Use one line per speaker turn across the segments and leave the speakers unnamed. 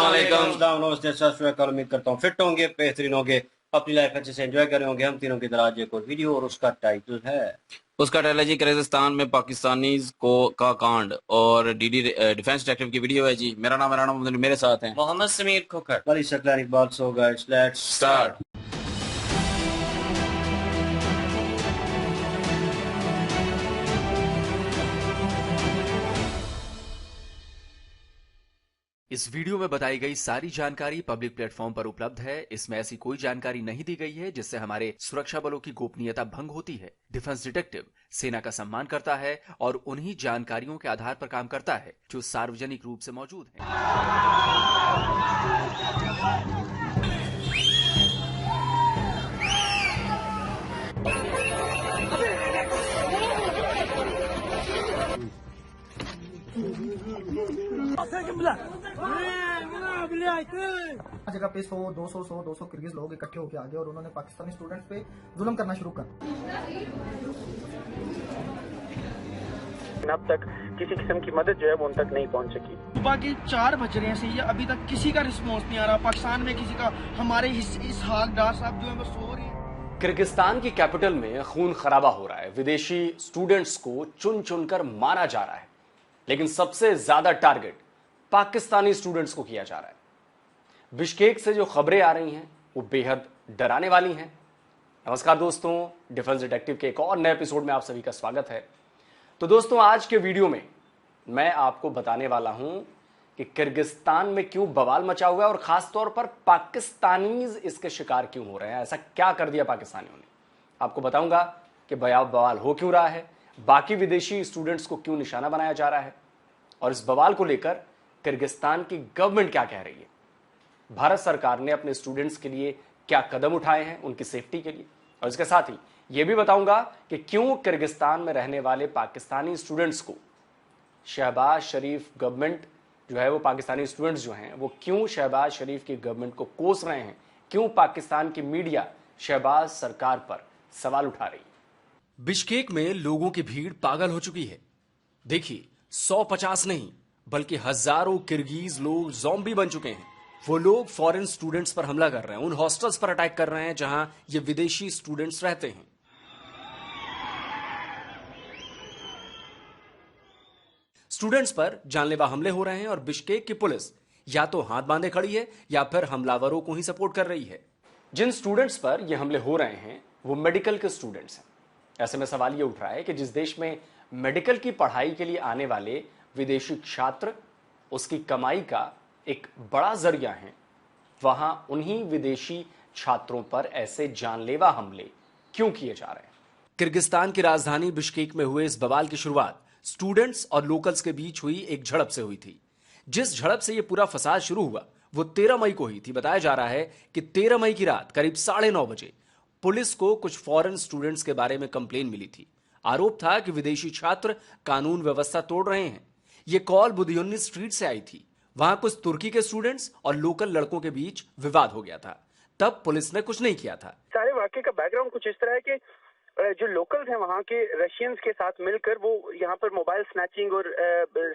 उम्मीद करता हूँ फिट होंगे, बेहतरीन होंगे, अपनी लाइफ अच्छे से एंजॉय कर रहे होंगे। हम तीनों की तरह आज एक और वीडियो, और उसका टाइटल है
जी किर्गिस्तान में पाकिस्तानीज को का कांड, और डीडी डिफेंस डिटेक्टिव की वीडियो है जी। मेरा नाम मेरे साथ है
Mohammad Sameer Khokhar, Wali Saklar Iqbal. So guys, let's start.
इस वीडियो में बताई गई सारी जानकारी पब्लिक प्लेटफॉर्म पर उपलब्ध है। इसमें ऐसी कोई जानकारी नहीं दी गई है जिससे हमारे सुरक्षा बलों की गोपनीयता भंग होती है। डिफेंस डिटेक्टिव सेना का सम्मान करता है और उन्हीं जानकारियों के आधार पर काम करता है जो सार्वजनिक रूप से मौजूद है।
जगह पे 100 200 किर्गिज लोग इकट्ठे होकर आ गए और उन्होंने पाकिस्तानी स्टूडेंट्स पे जुल्म करना शुरू कर।
अब तक किसी किस्म की मदद जो है वो उन तक नहीं पहुंच सकी।
सुबह के 4 बज रहे हैं, अभी तक किसी का रिस्पॉन्स नहीं आ रहा। पाकिस्तान में किसी का, हमारे इसहाक डार साहब जो है वो सो रहे हैं।
किर्गिस्तान की कैपिटल में खून खराबा हो रहा है। विदेशी स्टूडेंट्स को चुन चुनकर मारा जा रहा है, लेकिन सबसे ज्यादा टारगेट पाकिस्तानी स्टूडेंट्स को किया जा रहा है। बिश्केक से जो खबरें आ रही हैं वो बेहद डराने वाली हैं। नमस्कार दोस्तों, डिफेंस डिटेक्टिव के एक और नए एपिसोड में आप सभी का स्वागत है। तो दोस्तों, आज के वीडियो में मैं आपको बताने वाला हूं कि किर्गिस्तान में क्यों बवाल मचा हुआ है और खासतौर पर पाकिस्तानीज इसके शिकार क्यों हो रहे हैं। ऐसा क्या कर दिया पाकिस्तानियों ने, आपको बताऊंगा कि बवाल हो क्यों रहा है, बाकी विदेशी स्टूडेंट्स को क्यों निशाना बनाया जा रहा है, और इस बवाल को लेकर किर्गिस्तान की गवर्नमेंट क्या कह रही है। भारत सरकार ने अपने स्टूडेंट्स के लिए क्या कदम उठाए हैं उनकी सेफ्टी के लिए, और इसके साथ ही यह भी बताऊंगा कि क्यों किर्गिस्तान में रहने वाले पाकिस्तानी स्टूडेंट्स को शहबाज शरीफ गवर्नमेंट जो है वो पाकिस्तानी स्टूडेंट्स जो हैं वो क्यों शहबाज शरीफ की गवर्नमेंट को कोस रहे हैं, क्यों पाकिस्तान की मीडिया शहबाज सरकार पर सवाल उठा रही है।
बिश्केक में लोगों की भीड़ पागल हो चुकी है। देखिए, 150 नहीं बल्कि हजारों किर्गिज लोग ज़ॉम्बी बन चुके हैं। वो लोग फॉरेन स्टूडेंट्स पर हमला कर रहे हैं, उन हॉस्टल्स पर अटैक कर रहे हैं जहां ये विदेशी स्टूडेंट्स रहते हैं। स्टूडेंट्स पर जानलेवा हमले हो रहे हैं और बिश्केक की पुलिस या तो हाथ बांधे खड़ी है या फिर हमलावरों को ही सपोर्ट कर रही है।
जिन स्टूडेंट्स पर ये हमले हो रहे हैं वो मेडिकल के स्टूडेंट्स हैं। ऐसे में सवाल ये उठ रहा है कि जिस देश में मेडिकल की पढ़ाई के लिए आने वाले विदेशी छात्र उसकी कमाई का एक बड़ा जरिया है, वहां उन्हीं विदेशी छात्रों पर ऐसे जानलेवा हमले क्यों किए जा रहे हैं।
किर्गिस्तान की राजधानी बिश्केक में हुए इस बवाल की शुरुआत स्टूडेंट्स और लोकल्स के बीच हुई एक झड़प से हुई थी। जिस झड़प से यह पूरा फसाद शुरू हुआ वो 13 मई को हुई थी। बताया जा रहा है कि 13 मई की रात करीब 9:30 बजे पुलिस को कुछ फॉरेन स्टूडेंट्स के बारे में कंप्लेन मिली थी। आरोप था कि विदेशी छात्र कानून व्यवस्था तोड़ रहे हैं। यह कॉल बुदियुन्नी स्ट्रीट से आई थी। वहां कुछ तुर्की के स्टूडेंट्स और लोकल लड़कों के बीच विवाद हो गया था। तब पुलिस ने कुछ नहीं किया था।
सारे वाकये का बैकग्राउंड कुछ इस तरह है कि जो लोकल्स हैं वहाँ के रशियंस के साथ मिलकर वो यहाँ पर मोबाइल स्नैचिंग और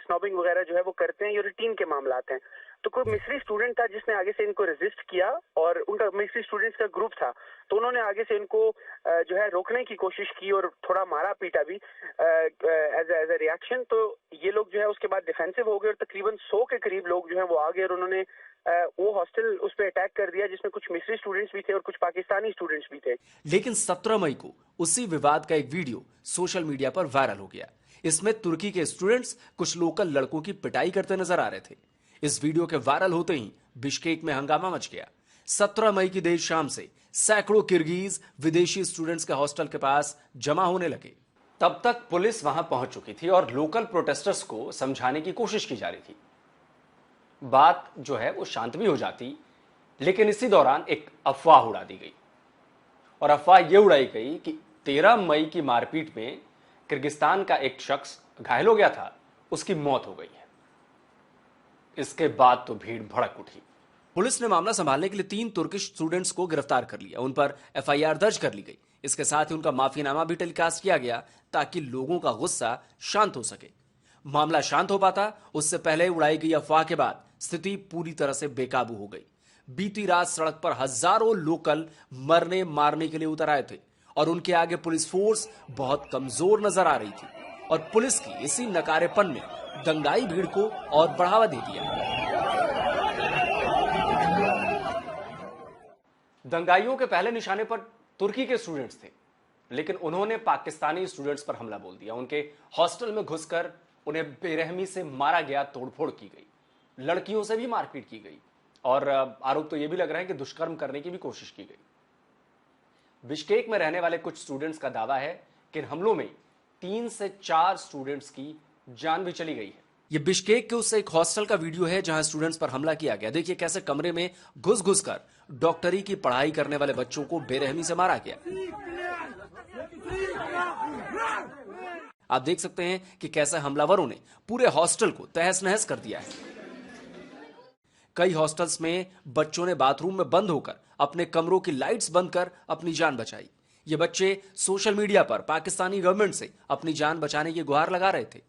स्नॉबिंग वगैरह जो है वो करते हैं। ये रूटीन के मामला हैं। तो कोई मिस्री स्टूडेंट था जिसने आगे से इनको रेजिस्ट किया, और उनका मिस्री स्टूडेंट्स का ग्रुप था, तो उन्होंने आगे से इनको जो है रोकने की कोशिश की और थोड़ा मारा पीटा भी एज ए रिएक्शन। तो ये लोग जो है उसके बाद डिफेंसिव हो गए और तकरीबन 100 के करीब लोग जो है वो आ गए और उन्होंने वो हॉस्टल उस पर अटैक कर दिया जिसमें कुछ मिस्री स्टूडेंट्स भी थे और कुछ पाकिस्तानी स्टूडेंट्स भी थे।
लेकिन 17 मई को उसी विवाद का एक वीडियो सोशल मीडिया पर वायरल हो गया। इसमें तुर्की के स्टूडेंट्स कुछ लोकल लड़कों की पिटाई करते नजर आ रहे थे। इस वीडियो के वायरल होते ही बिश्केक में हंगामा मच गया। 17 मई की देर शाम से सैकड़ों किर्गिज विदेशी स्टूडेंट्स के हॉस्टल के पास जमा होने लगे।
तब तक पुलिस वहां पहुंच चुकी थी और लोकल प्रोटेस्टर्स को समझाने की कोशिश की जा रही थी। बात जो है वो शांत भी हो जाती, लेकिन इसी दौरान एक अफवाह उड़ा दी गई, और अफवाह यह उड़ाई गई कि 13 मई की मारपीट में किर्गिस्तान का एक शख्स घायल हो गया था, उसकी मौत हो गई है। इसके बाद तो भीड़ भड़क उठी।
पुलिस ने मामला संभालने के लिए 3 तुर्किश स्टूडेंट्स को गिरफ्तार कर लिया। उन पर एफआईआर दर्ज कर ली गई। इसके साथ ही उनका माफीनामा भी टेलीकास्ट किया गया ताकि लोगों का गुस्सा शांत हो सके। मामला शांत हो पाता उससे पहले उड़ाई गई अफवाह के बाद स्थिति पूरी तरह से बेकाबू हो गई। बीती रात सड़क पर हजारों लोकल मरने मारने के लिए उतर आए थे और उनके आगे पुलिस फोर्स बहुत कमजोर नजर आ रही थी और पुलिस की इसी नकारेपन ने दंगाई भीड़ को और बढ़ावा दे दिया।
दंगाइयों के पहले निशाने पर तुर्की के स्टूडेंट्स थे, लेकिन उन्होंने पाकिस्तानी स्टूडेंट्स पर हमला बोल दिया। उनके हॉस्टल में घुसकर उन्हें बेरहमी से मारा गया, तोड़फोड़ की गई, लड़कियों से भी मारपीट की गई और आरोप तो यह भी लग रहा है कि दुष्कर्म करने की भी कोशिश की गई। बिश्केक में रहने वाले कुछ स्टूडेंट्स का दावा है कि इन हमलों में 3 से 4 स्टूडेंट्स की जान भी चली गई है।
ये बिश्केक के उससे एक हॉस्टल का वीडियो है जहां स्टूडेंट्स पर हमला किया गया। देखिए कैसे कमरे में घुस घुस कर डॉक्टरी की पढ़ाई करने वाले बच्चों को बेरहमी से मारा गया। आप देख सकते हैं कि कैसे हमलावरों ने पूरे हॉस्टल को तहस नहस कर दिया है। कई हॉस्टल्स में बच्चों ने बाथरूम में बंद होकर अपने कमरों की लाइट्स बंद कर अपनी जान बचाई। ये बच्चे सोशल मीडिया पर पाकिस्तानी गवर्नमेंट से अपनी जान बचाने की गुहार लगा रहे थे।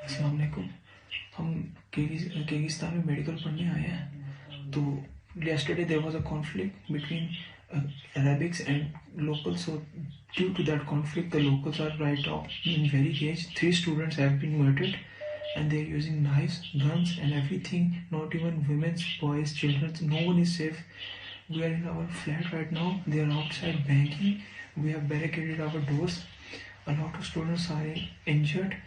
अस्सलाम वालेकुम, हम किर्गिस्तान में मेडिकल पढ़ने आए हैं। तो yesterday there was a conflict between Arabics and locals. So due to that conflict, the locals are right now in very rage. 3 students have been murdered, and they're using knives, guns, and everything. Not even women, boys, children. No one is safe. We are in our flat right now. They are outside banging. We have barricaded our doors. A lot of students are injured.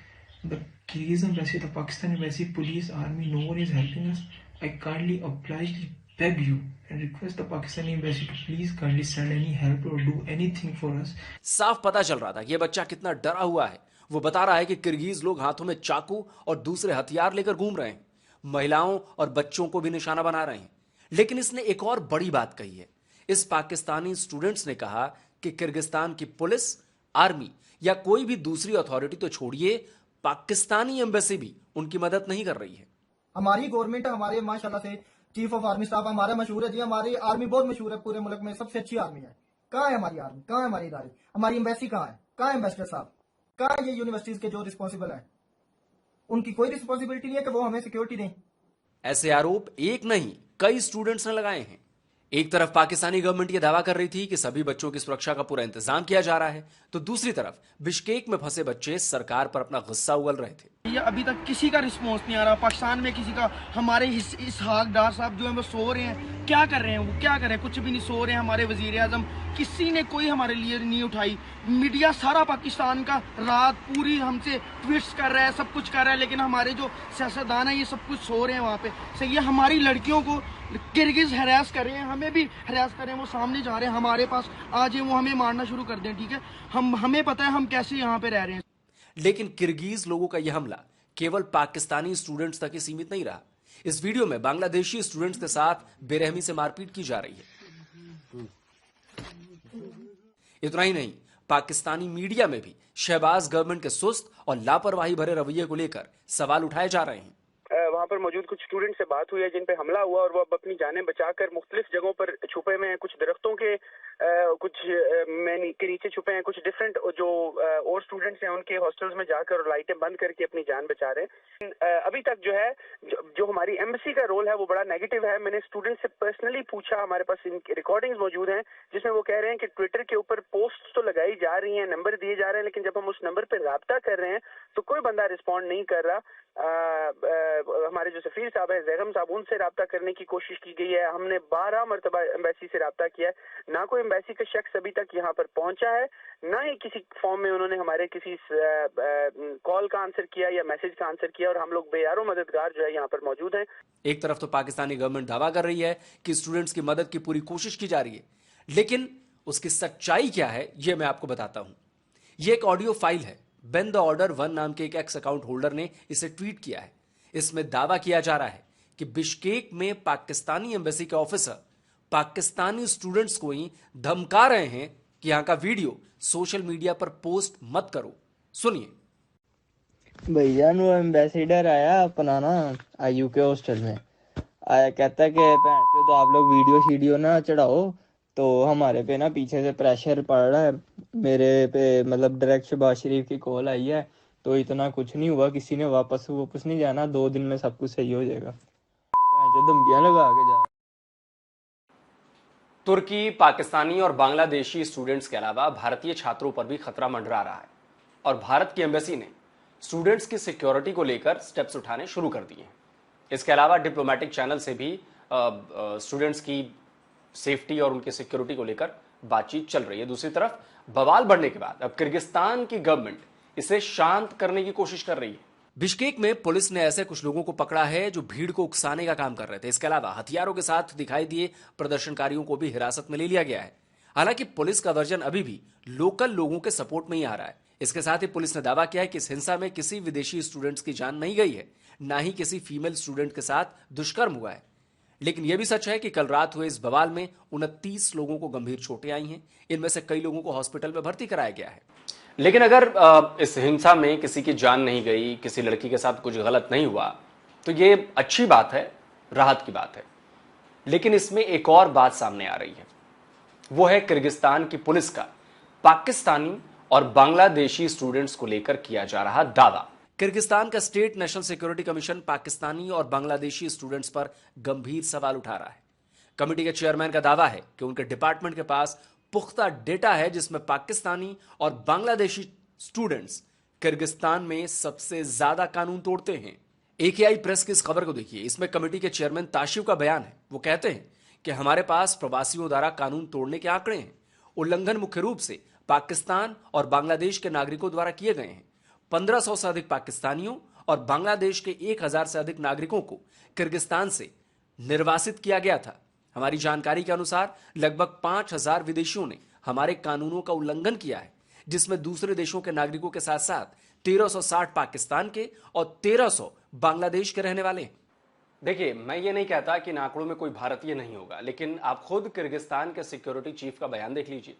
The Kyrgyz embassy, the Pakistan embassy, police, army, no one is helping us. I kindly oblige, beg you and request the Pakistani embassy to please kindly send any help or do anything for us.
साफ पता चल रहा था कि ये बच्चा कितना डरा हुआ है। वो बता रहा है कि किर्गिज लोग हाथों में चाकू और दूसरे हथियार लेकर घूम रहे हैं, महिलाओं और बच्चों को भी निशाना बना रहे हैं। लेकिन इसने एक और बड़ी बात कही है। इस पाकिस्तानी स्टूडेंट्स ने कहा कि किर्गिस्तान की पुलिस, आर्मी या कोई भी दूसरी अथॉरिटी तो छोड़िए, पाकिस्तानी एम्बेसी भी उनकी मदद नहीं कर रही है।
हमारी गवर्नमेंट, हमारे माशाल्लाह से चीफ ऑफ आर्मी स्टाफ हमारा मशहूर है जी। हमारी आर्मी बहुत मशहूर है, पूरे मुल्क में सबसे अच्छी आर्मी है। कहाँ है हमारी आर्मी? कहाँ है हमारी इदारे? हमारी एम्बेसी कहाँ है? कहाँ है एम्बेसडर साहब? कहाँ है ये यूनिवर्सिटीज के जो रिस्पॉन्सिबल है? उनकी कोई रिस्पॉन्सिबिलिटी नहीं है कि वो हमें सिक्योरिटी दें।
ऐसे आरोप एक नहीं कई स्टूडेंट्स ने लगाए हैं। एक तरफ पाकिस्तानी गवर्नमेंट ये दावा कर रही थी कि सभी बच्चों की सुरक्षा का पूरा इंतजाम किया जा रहा है, तो दूसरी तरफ बिश्केक में फंसे बच्चे सरकार पर अपना गुस्सा उगल रहे थे।
ये अभी तक किसी का रिस्पॉन्स नहीं आ रहा। पाकिस्तान में किसी का, हमारे इसहाक डार साहब जो है वो सो रहे हैं। क्या कर रहे हैं वो? क्या कर रहे हैं? कुछ भी नहीं, सो रहे हैं। हमारे वजीर आजम, किसी ने कोई हमारे लिए नहीं उठाई। मीडिया सारा पाकिस्तान का रात पूरी हमसे ट्वीट्स कर रहा है, सब कुछ कर रहा है, लेकिन हमारे जो सियासतदान है ये सब कुछ सो रहे हैं वहाँ पे। सही है, हमारी लड़कियों को किर्गिज हरास कर रहे हैं, हमें भी हरास कर रहे हैं। वो सामने जा रहे हैं हमारे पास, आज वो हमें मारना शुरू कर दें। ठीक है, हमें पता है हम कैसे यहाँ पे रह रहे हैं।
लेकिन किर्गिज लोगों का यह हमला केवल पाकिस्तानी स्टूडेंट्स तक ही सीमित नहीं रहा। इस वीडियो में बांग्लादेशी स्टूडेंट्स के साथ बेरहमी से मारपीट की जा रही है। इतना ही नहीं, पाकिस्तानी मीडिया में भी शहबाज गवर्नमेंट के सुस्त और लापरवाही भरे रवैये को लेकर सवाल उठाए जा रहे हैं।
वहाँ पर मौजूद कुछ स्टूडेंट से बात हुई है जिन पे हमला हुआ और वो अब अपनी जानें बचाकर मुख्तलिफ जगहों पर छुपे हुए हैं। कुछ दरख्तों के कुछ के नीचे छुपे हैं। कुछ डिफरेंट जो और स्टूडेंट्स हैं उनके हॉस्टल्स में जाकर लाइटें बंद करके अपनी जान बचा रहे हैं। अभी तक जो है जो हमारी एम्बेसी का रोल है वो बड़ा नेगेटिव है। मैंने स्टूडेंट से पर्सनली पूछा, हमारे पास इनकी रिकॉर्डिंग्स मौजूद हैं जिसमें वो कह रहे हैं कि ट्विटर के ऊपर पोस्ट तो लगाई जा रही हैं, नंबर दिए जा रहे हैं, लेकिन जब हम उस नंबर पर रब्ता कर रहे हैं तो कोई बंदा रिस्पॉन्ड नहीं कर रहा। हमारे जो सफीर साहब है जैगम साहब, उनसे रब्ता करने की कोशिश की गई है। हमने 12 मरतबा एम्बेसी से रब्ता किया है, ना कोई एम्बेसी का शख्स अभी तक यहाँ पर पहुंचा है, ना ही किसी फॉर्म में उन्होंने हमारे किसी कॉल का आंसर किया या मैसेज का आंसर किया। और हम लोग बेयारो मददगार जो है यहाँ पर मौजूद हैं।
एक तरफ तो पाकिस्तानी गवर्नमेंट दावा कर रही है कि स्टूडेंट्स की मदद की पूरी कोशिश की जा रही है, लेकिन उसकी सच्चाई क्या है ये मैं आपको बताता हूं। ये एक ऑडियो फाइल है। बेन द ऑर्डर 1 नाम के एक एक्स अकाउंट होल्डर ने इसे ट्वीट किया है। इसमें दावा किया जा रहा है कि बिश्केक में पाकिस्तानी एम्बेसी के ऑफिसर पाकिस्तानी स्टूडेंट्स को ही धमका रहे हैं कि यहां का वीडियो सोशल मीडिया पर पोस्ट मत करो। सुनिए।
भैया नो एम्बेसडर आया अपना ना यूके हॉस्टल में आया, कहता है कि भैन तो आप लोग वीडियो शीडियो ना चढ़ाओ, तो हमारे पे ना पीछे से प्रेशर पड़ रहा है। मेरे पे मतलब डायरेक्ट शहबाज शरीफ की कॉल आई है, तो इतना कुछ नहीं हुआ, किसी ने वापस नहीं जाना, 2 दिन में सब कुछ सही हो जाएगा। जो धमकियां लगा के जा।
तुर्की, पाकिस्तानी और बांग्लादेशी स्टूडेंट्स के अलावा भारतीय छात्रों पर भी खतरा मंडरा रहा है और भारत की एम्बेसी ने स्टूडेंट्स की सिक्योरिटी को लेकर स्टेप्स उठाने शुरू कर दिए हैं। इसके अलावा डिप्लोमेटिक चैनल से भी स्टूडेंट्स की सेफ्टी और उनकी सिक्योरिटी को लेकर बातचीत चल रही है। दूसरी तरफ बवाल बढ़ने के बाद अब किर्गिस्तान की गवर्नमेंट इसे शांत करने की कोशिश कर रही है।
बिश्केक में पुलिस ने ऐसे कुछ लोगों को पकड़ा है जो भीड़ को उकसाने का काम कर रहे थे। इसके अलावा हथियारों के साथ दिखाई दिए प्रदर्शनकारियों को भी हिरासत में ले लिया गया है। हालांकि पुलिस का वर्जन अभी भी लोकल लोगों के सपोर्ट में ही आ रहा है। इसके साथ ही पुलिस ने दावा किया है कि इस हिंसा में किसी विदेशी स्टूडेंट्स की जान नहीं गई है, ना ही किसी फीमेल स्टूडेंट के साथ दुष्कर्म हुआ है। लेकिन यह भी सच है कि कल रात हुए इस बवाल में 29 लोगों को गंभीर चोटें आई हैं। इनमें से कई लोगों को हॉस्पिटल में भर्ती कराया गया है।
लेकिन अगर इस हिंसा में किसी की जान नहीं गई, किसी लड़की के साथ कुछ गलत नहीं हुआ, तो ये अच्छी बात है, राहत की बात है। लेकिन इसमें एक और बात सामने आ रही है, वो है किर्गिस्तान की पुलिस का पाकिस्तानी और बांग्लादेशी स्टूडेंट्स को लेकर किया जा रहा दावा।
किर्गिस्तान का state national security commission Pakistani और बांग्लादेशी स्टूडेंट्स पर गंभीर सवाल उठा रहा है। कमेटी के चेयरमैन का दावा है कि उनके डिपार्टमेंट के पास पुख्ता डेटा है जिसमें पाकिस्तानी और बांग्लादेशी स्टूडेंट्स किर्गिस्तान में सबसे ज्यादा कानून तोड़ते हैं। एकेआई प्रेस की इस खबर को देखिए। इसमें कमेटी के चेयरमैन ताशिव का बयान है। वो कहते हैं कि हमारे पास प्रवासियों द्वारा कानून तोड़ने के आंकड़े हैं। उल्लंघन मुख्य रूप से पाकिस्तान और बांग्लादेश के नागरिकों द्वारा किए गए हैं। 1500 से अधिक पाकिस्तानियों और बांग्लादेश के 1000 से अधिक नागरिकों को किर्गिस्तान से निर्वासित किया गया था। हमारी जानकारी के अनुसार लगभग 5000 विदेशियों ने हमारे कानूनों का उल्लंघन किया है, जिसमें दूसरे देशों के नागरिकों के साथ साथ 1360 पाकिस्तान के और 1300 बांग्लादेश के रहने वाले हैं।
देखिए, मैं ये नहीं कहता कि इन आंकड़ों में कोई भारतीय नहीं होगा, लेकिन आप खुद किर्गिस्तान के सिक्योरिटी चीफ का बयान देख लीजिए।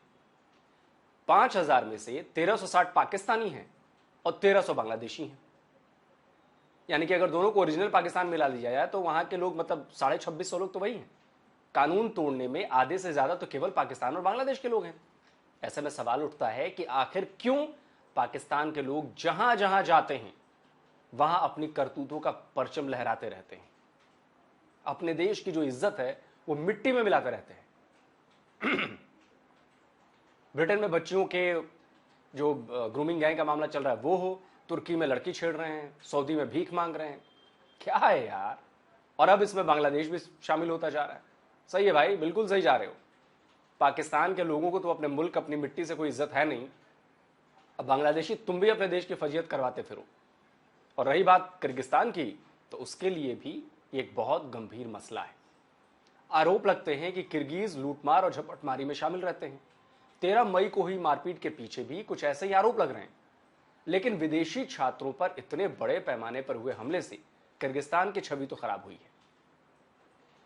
5000 में से 1360 पाकिस्तानी हैं और 1300 बांग्लादेशी हैं। यानी कि अगर दोनों को ओरिजिनल पाकिस्तान मिला लिया जाए तो वहां के लोग मतलब 2650 लोग तो वही हैं। कानून तोड़ने में आधे से ज्यादा तो केवल पाकिस्तान और बांग्लादेश के लोग हैं। ऐसे में सवाल उठता है कि आखिर क्यों पाकिस्तान के लोग जहां जहां जाते हैं वहां अपनी करतूतों का परचम लहराते रहते हैं, अपने देश की जो इज्जत है वो मिट्टी में मिलाते रहते हैं। ब्रिटेन में बच्चियों के जो ग्रूमिंग गैंग का मामला चल रहा है वो हो, तुर्की में लड़की छेड़ रहे हैं, सऊदी में भीख मांग रहे हैं, क्या है यार। और अब इसमें बांग्लादेश भी शामिल होता जा रहा है। सही है भाई, बिल्कुल सही जा रहे हो। पाकिस्तान के लोगों को तो अपने मुल्क, अपनी मिट्टी से कोई इज्जत है नहीं। अब बांग्लादेशी तुम भी अपने देश की फजीयत करवाते फिरो। और रही बात किर्गिस्तान की, तो उसके लिए भी एक बहुत गंभीर मसला है। आरोप लगते हैं कि किर्गिज लूटमार और झपटमारी में शामिल रहते हैं। 13 मई को हुई मारपीट के पीछे भी कुछ ऐसे ही आरोप लग रहे हैं। लेकिन विदेशी छात्रों पर इतने बड़े पैमाने पर हुए हमले से किर्गिस्तान की छवि तो खराब हुई है।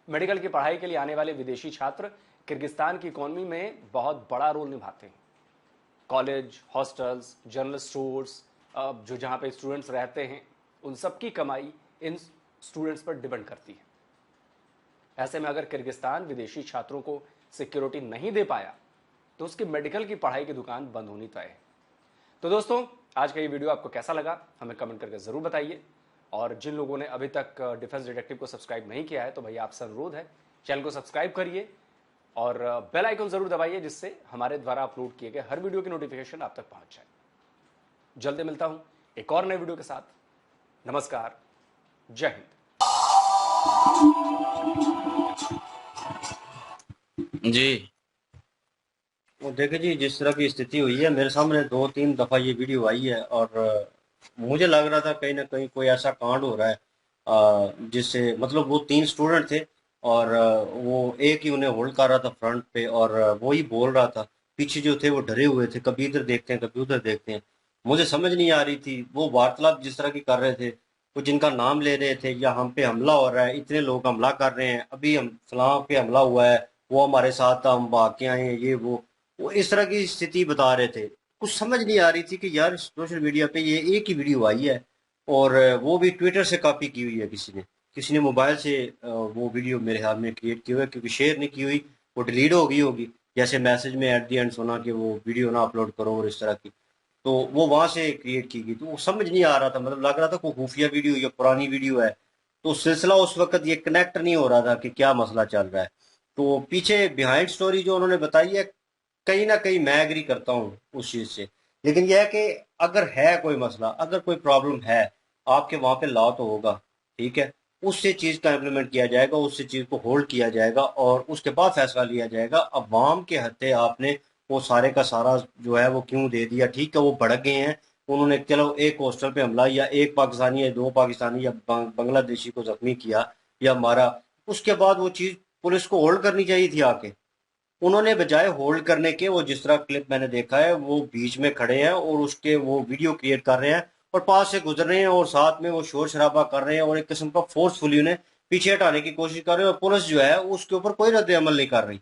मेडिकल की पढ़ाई के लिए आने वाले विदेशी छात्र किर्गिस्तान की इकोनॉमी में बहुत बड़ा रोल निभाते हैं। कॉलेज, हॉस्टल्स, जनरल स्टोर्स, जो जहां पे स्टूडेंट्स रहते हैं, उन सब की कमाई इन स्टूडेंट्स पर डिपेंड करती है। ऐसे में अगर किर्गिस्तान विदेशी छात्रों को सिक्योरिटी नहीं दे पाया तो उसकी मेडिकल की पढ़ाई की दुकान बंद होनी तय है। तो दोस्तों, आज का ये वीडियो आपको कैसा लगा हमें कमेंट करके जरूर बताइए। और जिन लोगों ने अभी तक डिफेंस डिटेक्टिव को सब्सक्राइब नहीं किया है तो भैया आपसे अनुरोध है, चैनल को सब्सक्राइब करिए और बेल आइकन जरूर दबाइए, जिससे हमारे द्वारा अपलोड किए गए हर वीडियो की नोटिफिकेशन आप तक पहुंच जाए। जल्दी मिलता हूं एक और नए वीडियो के साथ। नमस्कार, जय हिंद।
जी
देखिए जी, जिस तरह की स्थिति हुई है, मेरे सामने 2-3 दफा ये वीडियो आई है और मुझे लग रहा था कहीं ना कहीं कोई ऐसा कांड हो रहा है जिससे, मतलब वो 3 स्टूडेंट थे और वो एक ही उन्हें होल्ड कर रहा था फ्रंट पे और वो ही बोल रहा था। पीछे जो थे वो डरे हुए थे, कभी इधर देखते हैं कभी उधर देखते हैं। मुझे समझ नहीं आ रही थी। वो वार्तालाप जिस तरह की कर रहे थे, वो जिनका नाम ले रहे थे, या हम पे हमला हो रहा है, इतने लोग हमला कर रहे हैं, अभी हम फलां पे हमला हुआ है, वो हमारे साथ था, हम भाग के आए हैं, ये वो इस तरह की स्थिति बता रहे थे। कुछ समझ नहीं आ रही थी कि यार सोशल मीडिया पे ये एक ही वीडियो आई है और वो भी ट्विटर से कॉपी की हुई है, किसी ने मोबाइल से वो वीडियो मेरे हाथ में क्रिएट की हुई है, क्योंकि शेयर नहीं की हुई, वो डिलीट हो गई होगी। जैसे मैसेज में एट दी एंड सुना कि वो वीडियो ना अपलोड करो और इस तरह की, तो वो वहां से क्रिएट की गई। तो वो समझ नहीं आ रहा था, मतलब लग रहा था कोई खुफिया वीडियो या पुरानी वीडियो है। तो सिलसिला उस वक्त ये कनेक्ट नहीं हो रहा था कि क्या मसला चल रहा है। तो पीछे बिहाइंड स्टोरी जो उन्होंने बताई है, कहीं ना कहीं मैं एग्री करता हूँ उस चीज से। लेकिन यह है कि अगर है कोई मसला, अगर कोई प्रॉब्लम है, आपके वहां पे लॉ तो होगा, ठीक है, उससे चीज का इम्प्लीमेंट किया जाएगा, उससे चीज को होल्ड किया जाएगा और उसके बाद फैसला लिया जाएगा। अवाम के हत्ते आपने वो सारे का सारा जो है वो क्यों दे दिया? ठीक है, वो भड़क गए हैं, उन्होंने चलो एक हॉस्टल पे हमला या एक पाकिस्तानी या दो पाकिस्तानी या बांग्लादेशी को जख्मी किया या मारा, उसके बाद वो चीज पुलिस को होल्ड करनी चाहिए थी आके। उन्होंने बजाय होल्ड करने के, वो जिस तरह क्लिप मैंने देखा है, वो बीच में खड़े हैं और उसके वो वीडियो क्रिएट कर रहे हैं और पास से गुजर रहे हैं और साथ में वो शोर शराबा कर रहे हैं और एक किस्म का फोर्सफुली उन्हें पीछे हटाने की कोशिश कर रहे हैं और पुलिस जो है उसके ऊपर कोई रद्द अमल नहीं कर रही,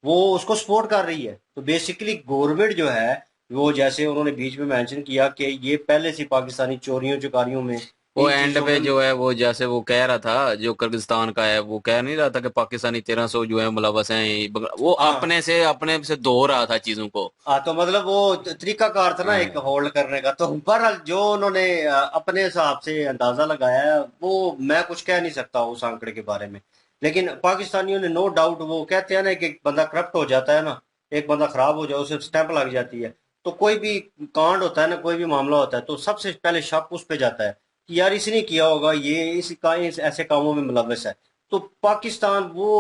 वो उसको सपोर्ट कर रही है। तो बेसिकली गवर्नमेंट जो है वो, जैसे उन्होंने बीच में मेंशन किया कि ये पहले से पाकिस्तानी चोरियों चकारियों में
वो
इन
एंड
चीजों
पे
में।
जो है वो जैसे वो कह रहा था, जो किर्गिस्तान का है, वो कह नहीं रहा था कि पाकिस्तानी 1300 जो है मुलवस हैं, वो
हाँ
अपने से धो रहा था चीजों को।
हाँ, तो मतलब वो तरीकाकार था ना एक
हाँ।
होल्ड करने का। तो बहरहाल जो उन्होंने अपने हिसाब से अंदाजा लगाया है, वो मैं कुछ कह नहीं सकता उस आंकड़े के बारे में। लेकिन पाकिस्तानियों ने नो डाउट, वो कहते हैं ना कि एक बंदा करप्ट हो जाता है ना, एक बंदा खराब हो जाए, उसे स्टैंप लग जाती है। तो कोई भी कांड होता है ना, कोई भी मामला होता है, तो सबसे पहले शक उस पे जाता है कि यार इसने किया होगा, ये इस ऐसे कामों में मुलव्वस है। तो पाकिस्तान वो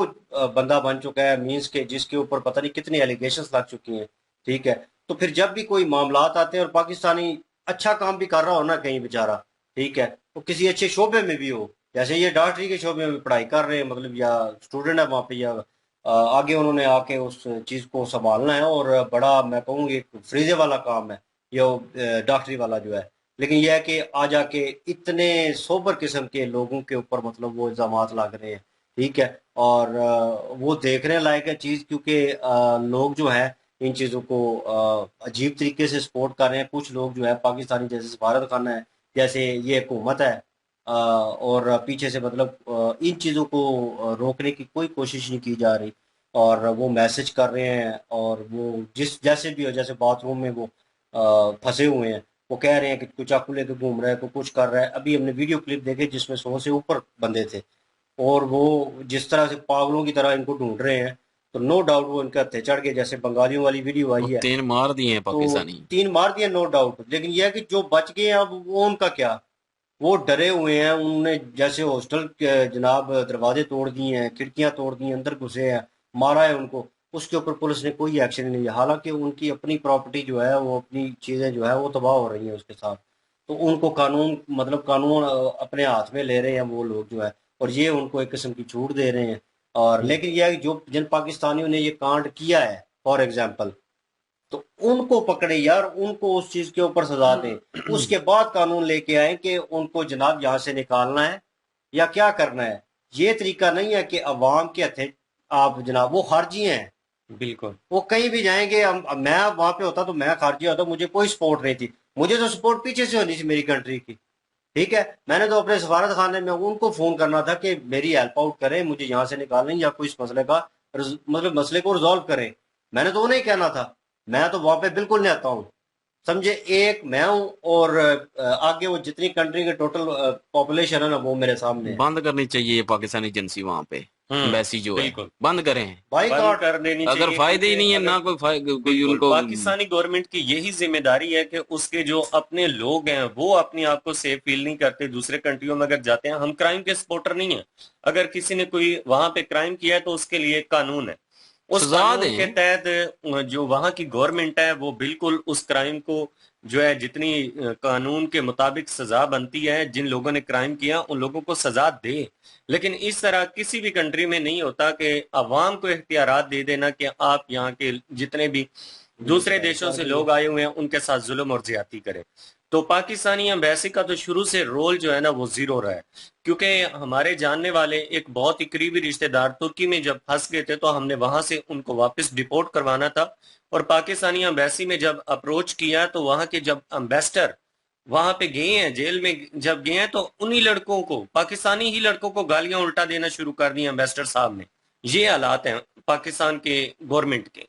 बंदा बन चुका है, मींस के जिसके ऊपर पता नहीं कितनी एलिगेशंस लग चुकी हैं, ठीक है। तो फिर जब भी कोई मामलात आते हैं और पाकिस्तानी अच्छा काम भी कर रहा हो ना कहीं बेचारा, ठीक है, तो किसी अच्छे शोबे में भी हो, जैसे ये डॉक्टरी के शोबे में पढ़ाई कर रहे हैं, मतलब या स्टूडेंट है वहाँ पे, या आगे उन्होंने आके उस चीज को संभालना है और बड़ा मैं कहूँगी एक फ्रीजे वाला काम है ये डॉक्टरी वाला जो है। लेकिन यह है कि आ जाके इतने सोबर किस्म के लोगों के ऊपर मतलब वो इल्जामात लग रहे हैं, ठीक है। और वो देखने लायक है चीज, क्योंकि लोग जो है इन चीजों को अजीब तरीके से सपोर्ट कर रहे हैं। कुछ लोग जो है पाकिस्तानी, जैसे सफारत खाना है, जैसे ये हुकूमत है, और पीछे से मतलब इन चीजों को रोकने की कोई कोशिश नहीं की जा रही और वो मैसेज कर रहे हैं। और वो जिस जैसे भी हो, जैसे बाथरूम में वो फंसे हुए हैं, वो कह रहे हैं कि कोई चाकू लेके घूम रहा है, कोई कुछ कर रहा है। अभी हमने वीडियो क्लिप देखे जिसमें 100 से ऊपर बंदे थे और वो जिस तरह से पागलों की तरह इनको ढूंढ रहे हैं। तो नो डाउट वो इनके हत्थे चढ़ गए, जैसे बंगालियों वाली वीडियो
वो
आई है,
3 मार दिए हैं
तो
पाकिस्तानी।
3 मार दिए नो डाउट। लेकिन यह है कि जो बच गए हैं अब वो उनका क्या, वो डरे हुए हैं। उन्होंने जैसे हॉस्टल के जनाब दरवाजे तोड़ दिए हैं, खिड़कियां तोड़ दी हैं, अंदर घुसे हैं, मारा है उनको, उसके ऊपर पुलिस ने कोई एक्शन नहीं लिया। हालांकि उनकी अपनी प्रॉपर्टी जो है, वो अपनी चीजें जो है वो तबाह हो रही हैं उसके साथ। तो उनको कानून, मतलब कानून अपने हाथ में ले रहे हैं वो लोग जो है, और ये उनको एक किस्म की छूट दे रहे हैं। और लेकिन यह है कि जो जिन पाकिस्तानियों ने ये कांड किया है फॉर एग्जाम्पल, तो उनको पकड़े यार, उनको उस चीज के ऊपर सजा दें, उसके बाद कानून लेके आए कि उनको जनाब यहाँ से निकालना है या क्या करना है। ये तरीका नहीं है कि अवाम के हथे आप जनाब, वो खारजी हैं,
बिल्कुल।
वो कहीं भी जाएंगे। मैं वहां पे होता तो मैं खारजी होता, मुझे कोई सपोर्ट नहीं थी, मुझे तो सपोर्ट पीछे से होनी थी मेरी कंट्री की, ठीक है। मैंने तो अपने सफारत खाने में उनको फोन करना था कि मेरी हेल्प आउट करें, मुझे यहाँ से निकालें या कोई इस मसले का मतलब मसले को रिजॉल्व करें। मैंने तो उन्हें कहना था, मैं तो वहां पे बिल्कुल नहीं आता हूँ, समझे। एक मैं हूँ और आगे वो जितनी कंट्री के टोटल पॉपुलेशन है ना, वो मेरे सामने है।
बंद करनी चाहिए ये पाकिस्तानी एजेंसी वहां पे, एम्बेसी जो है,
बिल्कुल
बंद करें।
भाई
बंद कर देनी
अगर
चाहिए,
फायदे ही
क्योंकि
नहीं है ना,
अगर
कोई
बिल्कुल
उनको।
पाकिस्तानी गवर्नमेंट की यही जिम्मेदारी है कि उसके जो अपने लोग हैं वो अपने आप को सेफ फील नहीं करते। दूसरे कंट्रियों में अगर जाते हैं, हम क्राइम के सपोर्टर नहीं है, अगर किसी ने कोई वहां पे क्राइम किया है तो उसके लिए एक कानून है, उस
सजा
कानून के
दें।
तहत जो वहां की गवर्नमेंट है वो बिल्कुल उस क्राइम को जो है जितनी कानून के मुताबिक सजा बनती है, जिन लोगों ने क्राइम किया उन लोगों को सजा दे। लेकिन इस तरह किसी भी कंट्री में नहीं होता कि अवाम को इख्तियारात दे देना कि आप यहाँ के जितने भी दूसरे देशों से लोग आए हुए हैं उनके साथ जुल्म और ज्यादती करें। तो पाकिस्तानी एम्बेसी का तो शुरू से रोल जो है ना वो जीरो रहा है, क्योंकि हमारे जानने वाले एक बहुत ही करीबी रिश्तेदार तुर्की में जब फंस गए थे तो हमने वहां से उनको वापस डिपोर्ट करवाना था। और पाकिस्तानी एम्बेसी में जब अप्रोच किया तो वहां के जब एम्बेसडर वहां पे गए हैं, जेल में जब गए हैं, तो उन्हीं लड़कों को, पाकिस्तानी ही लड़कों को गालियां उल्टा देना शुरू कर दी एम्बेसडर साहब ने। ये हालात हैं पाकिस्तान के गवर्नमेंट के,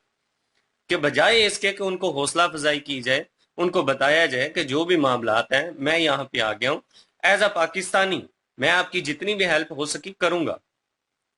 कि बजाय इसके कि उनको हौसला अफजाई की जाए, उनको बताया जाए कि जो भी मामलात हैं, मैं यहाँ पे आ गया हूँ एज अ पाकिस्तानी, मैं आपकी जितनी भी हेल्प हो सकी करूंगा।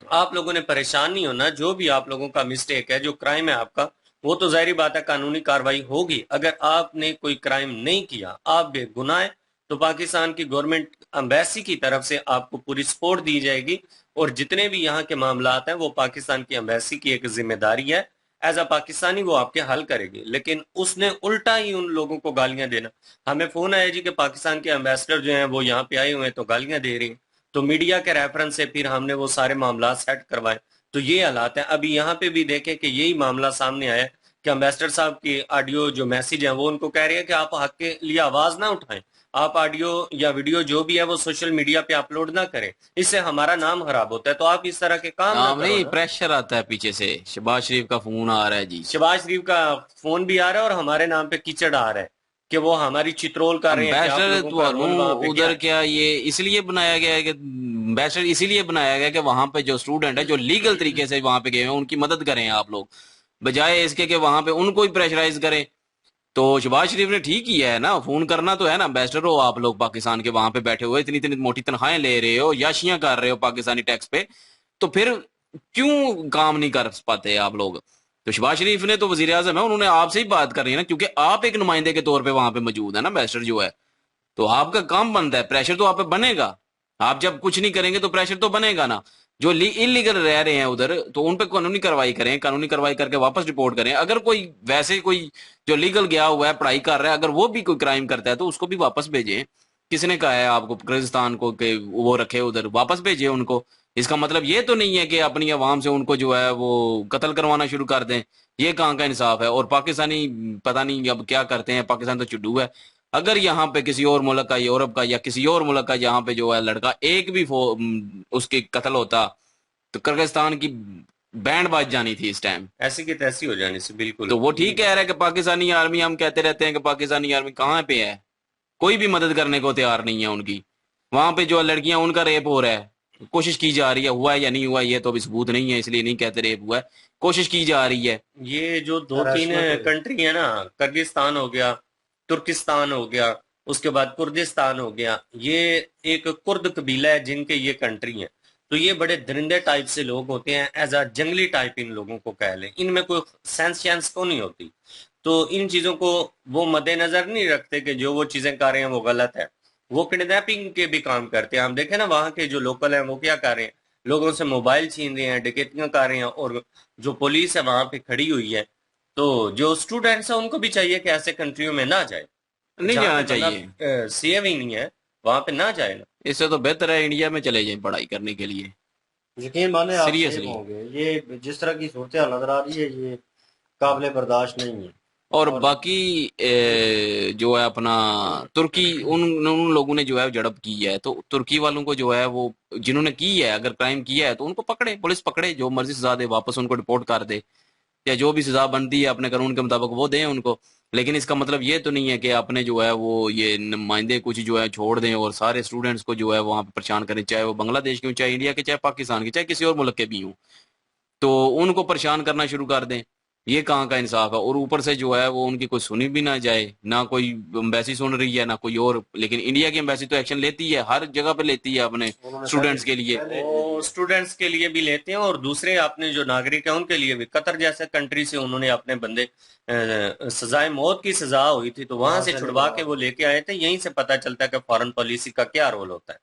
आप लोगों ने परेशान नहीं होना। जो भी आप लोगों का मिस्टेक है, जो क्राइम है आपका, वो तो जाहिर बात है कानूनी कार्रवाई होगी। अगर आपने कोई क्राइम नहीं किया, आप बेगुनाह है, तो पाकिस्तान की गवर्नमेंट एम्बेसी की तरफ से आपको पूरी सपोर्ट दी जाएगी और जितने भी यहाँ के मामलात हैं वो पाकिस्तान की एम्बेसी की एक जिम्मेदारी है। एज अ पाकिस्तानी वो आपके हल करेगी। लेकिन उसने उल्टा ही उन लोगों को गालियां देना। हमें फोन आया जी कि पाकिस्तान के एम्बेसडर जो हैं वो यहाँ पे आए हुए हैं तो गालियां दे रही हैं। तो मीडिया के रेफरेंस से फिर हमने वो सारे मामला सेट करवाए। तो ये हालात है। अभी यहाँ पे भी देखें कि यही मामला सामने आया कि एम्बेसडर साहब की ऑडियो जो मैसेज है वो उनको कह रहे हैं कि आप हक के लिए आवाज ना उठाएं, आप ऑडियो या वीडियो जो भी है वो सोशल मीडिया पे अपलोड ना करें, इससे हमारा नाम खराब होता है। तो आप इस तरह के काम ना
नाम
करो
नहीं,
ना।
प्रेशर आता है पीछे से। शहबाज शरीफ का फोन आ रहा है जी।
शहबाज शरीफ का फोन भी आ रहा है और हमारे नाम पे कीचड़ आ रहा है कि वो हमारी चित्रोल कर रहे हैं कि आप
एम्बेसडर
लोगों का रोल वहां पे
उधर
क्या
क्या ये इसलिए बनाया गया है कि एम्बेसडर इसीलिए बनाया गया कि वहां पे जो स्टूडेंट है जो लीगल तरीके से वहां पे गए हैं उनकी मदद करें आप लोग, बजाय इसके कि वहां पे उनको ही प्रेशराइज करें। तो शहबाज शरीफ ने ठीक किया है ना, फोन करना तो है ना। एम्बेसडर हो आप लोग पाकिस्तान के, वहां पे बैठे हुए इतनी इतनी मोटी तनख्वाहें ले रहे हो, याशियां कर रहे हो पाकिस्तानी टैक्स पे, तो फिर क्यों काम नहीं कर पाते आप लोग। तो शहबाज शरीफ ने तो वजीर आजम है, उन्होंने आपसे ही बात करनी है ना, क्योंकि आप एक नुमाइंदे के तौर पे वहां पे मौजूद है ना एम्बेसडर जो है। तो आपका काम बनता है, प्रेशर तो आप पे बनेगा। आप जब कुछ नहीं करेंगे तो प्रेशर तो बनेगा ना। जो इलीगल रह रहे हैं उधर, तो उन पे कानूनी कार्रवाई करें, कानूनी कार्रवाई करके वापस रिपोर्ट करें। अगर कोई वैसे कोई जो लीगल गया हुआ है, पढ़ाई कर रहा है, अगर वो भी कोई क्राइम करता है तो उसको भी वापस भेजें। किसने कहा है आपको किर्गिस्तान को कि वो रखे उधर, वापस भेजे उनको। इसका मतलब ये तो नहीं है कि अपनी आवाम से उनको जो है वो कत्ल करवाना शुरू कर दें। ये कहाँ का इंसाफ है। और पाकिस्तानी पता नहीं अब क्या करते हैं, पाकिस्तान तो चुड्डू है। अगर यहाँ पे किसी और मुल्क का, यूरोप का या किसी और मुल्क का यहाँ पे जो है लड़का एक भी उसकी कत्ल होता तो किर्गिस्तान की बैंड बाज जानी थी इस टाइम,
ऐसी की तैसी हो जानी से। बिल्कुल।
तो वो ठीक कह रहा है कि पाकिस्तानी आर्मी, हम कहते रहते हैं कि पाकिस्तानी आर्मी कहाँ पे है, कोई भी मदद करने को तैयार नहीं है उनकी। वहां पे जो लड़कियां, उनका रेप हो रहा है, कोशिश की जा रही है, हुआ है या नहीं हुआ ये तो अभी सबूत नहीं है, इसलिए नहीं कहते रेप हुआ है, कोशिश की जा रही है।
ये जो दो तीन कंट्री है ना, किर्गिस्तान हो गया, तुर्किस्तान हो गया, उसके बाद कुर्दिस्तान हो गया, ये एक कुर्द कबीला है जिनके ये कंट्री है। तो ये बड़े दरिंदे टाइप से लोग होते हैं, एज अ जंगली टाइप इन लोगों को कह लें। इनमें कोई सेंस को नहीं होती। तो इन चीजों को वो मद्देनजर नहीं रखते कि जो वो चीजें कर रहे हैं वो गलत है। वो किडनैपिंग के भी काम करते हैं। हम देखें ना, वहां के जो लोकल हैं वो क्या कर रहे हैं, लोगों से मोबाइल छीन रहे हैं, डकैतियां कर रहे हैं। और जो पुलिस है वहां पे खड़ी हुई है, तो जो स्टूडेंट्स है उनको भी चाहिए कि ऐसे कंट्रियों में ना जाए,
नहीं जाना चाहिए,
सेव ही नहीं है वहां पे ना जाए ना।
इससे तो बेहतर है इंडिया में चले जाए पढ़ाई करने के लिए।
यकीन माने आप
Seriously।
सेफ होंगे। ये जिस तरह की सूरत हाल नजर आ रही है ये काबिल बर्दाश्त नहीं है।
और बाकी जो है अपना तुर्की, उन लोगों ने जो है झड़प की है, तो तुर्की वालों को जो है वो जिन्होंने की है, अगर क्राइम किया है तो उनको पकड़े, पुलिस पकड़े, जो मर्जी सजा दे, वापस उनको डिपोर्ट कर दे, या जो भी सजा बनती है अपने कानून के मुताबिक वो दें उनको। लेकिन इसका मतलब ये तो नहीं है कि आपने जो है वो ये नुमाइंदे कुछ जो है छोड़ दें और सारे स्टूडेंट्स को जो है वहां पे परेशान करें, चाहे वो बांग्लादेश के हों, चाहे इंडिया के, चाहे पाकिस्तान के, चाहे किसी और मुल्क के भी हों, तो उनको परेशान करना शुरू कर दें। ये कहाँ का इंसाफ है। और ऊपर से जो है वो उनकी कोई सुनी भी ना जाए, ना कोई एम्बेसी सुन रही है ना कोई और। लेकिन इंडिया की एम्बेसी तो एक्शन लेती है, हर जगह पे लेती है अपने स्टूडेंट्स के लिए।
वो स्टूडेंट्स के लिए भी लेते हैं और दूसरे अपने जो नागरिक हैं उनके लिए भी। कतर जैसे कंट्री से उन्होंने अपने बंदे सजाए मौत की सजा हुई थी तो वहां से छुड़वा के वो लेके आए थे। यहीं से पता चलता है कि फॉरेन पॉलिसी का क्या रोल होता है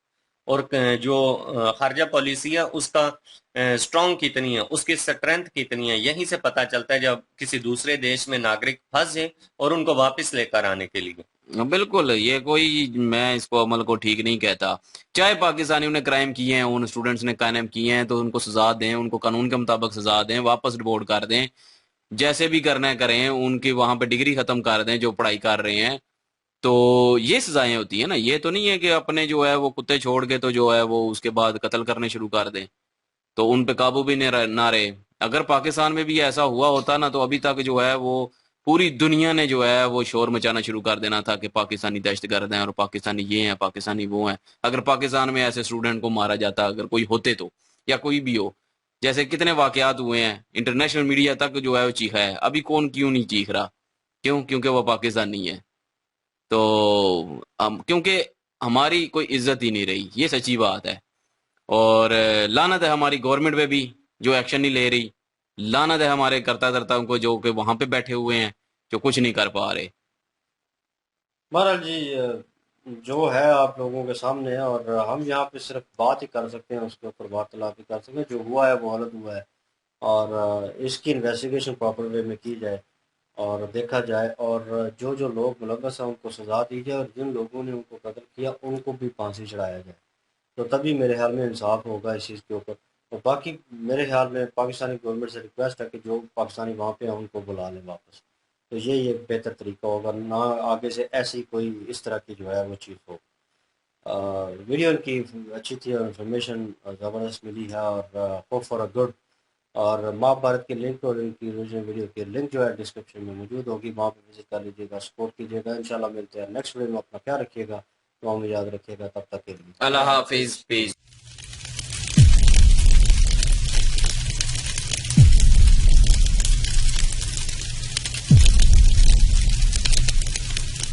और जो खारजा पॉलिसी है उसका स्ट्रॉन्ग कितनी है, उसकी स्ट्रेंथ कितनी है। यहीं से पता चलता है जब किसी दूसरे देश में नागरिक फंस जाए और उनको वापस लेकर आने के लिए।
बिल्कुल, ये कोई, मैं इसको अमल को ठीक नहीं कहता। चाहे पाकिस्तानियों ने क्राइम किए हैं, उन स्टूडेंट्स ने क्राइम किए हैं तो उनको सजा दें, उनको कानून के मुताबिक सजा दें, वापस रिपोर्ट कर दें, जैसे भी करना है करें, उनकी वहां पे डिग्री खत्म कर दें जो पढ़ाई कर रहे हैं। तो ये सजाएं होती है ना। ये तो नहीं है कि अपने जो है वो कुत्ते छोड़ के तो जो है वो उसके बाद कत्ल करने शुरू कर दें, तो उन पे काबू भी ना रहे। अगर पाकिस्तान में भी ऐसा हुआ होता ना तो अभी तक जो है वो पूरी दुनिया ने जो है वो शोर मचाना शुरू कर देना था कि पाकिस्तानी दहशतगर्द हैं और पाकिस्तानी ये हैं, पाकिस्तानी वो हैं। अगर पाकिस्तान में ऐसे स्टूडेंट को मारा जाता, अगर कोई होते तो, या कोई भी हो, जैसे कितने वाकयात हुए हैं, इंटरनेशनल मीडिया तक जो है वो चीखा है। अभी कौन क्यों नहीं चीख रहा? क्यों? क्योंकि वो पाकिस्तानी है। तो क्योंकि हमारी कोई इज्जत ही नहीं रही, ये सच्ची बात है। और लानत है हमारी गवर्नमेंट पे भी जो एक्शन नहीं ले रही, लानत है हमारे कर्ता धर्ताओं को जो कि वहां पे बैठे हुए हैं, जो कुछ नहीं कर पा रहे।
बहरहाल जी, जो है आप लोगों के सामने है, और हम यहाँ पे सिर्फ बात ही कर सकते हैं, उसके ऊपर वार्तालाप ही कर सकते हैं। जो हुआ है वो गलत हुआ है, और इसकी इन्वेस्टिगेशन प्रॉपर वे में की जाए और देखा जाए, और जो जो लोग मुलव्वस हैं उनको सजा दी जाए, और जिन लोगों ने उनको कत्ल किया उनको भी फांसी चढ़ाया जाए। तो तभी मेरे ख्याल में इंसाफ होगा इस चीज़ के ऊपर। और बाकी मेरे ख्याल में पाकिस्तानी गवर्नमेंट से रिक्वेस्ट है कि जो पाकिस्तानी वहाँ पे हैं उनको बुला लें वापस। तो यही एक बेहतर तरीका होगा, ना आगे से ऐसी कोई इस तरह की जो है वो चीज़ हो। वीडियो की अच्छी थी और इन्फॉर्मेशन ज़बरदस्त मिली है, और होप फॉर अ गुड। और महाभारत के लिंक और इनकी ओरिजिनल वीडियो की लिंक जो है डिस्क्रिप्शन में मौजूद होगी, वहाँ पे विजिट कर लीजिएगा, सपोर्ट कीजिएगा। इंशाल्लाह मिलते हैं नेक्स्ट वीडियो में। अपना ख्याल रखिएगा, दुआ में याद रखिएगा। तब तक के लिए
अल्लाह हाफिज, पीस।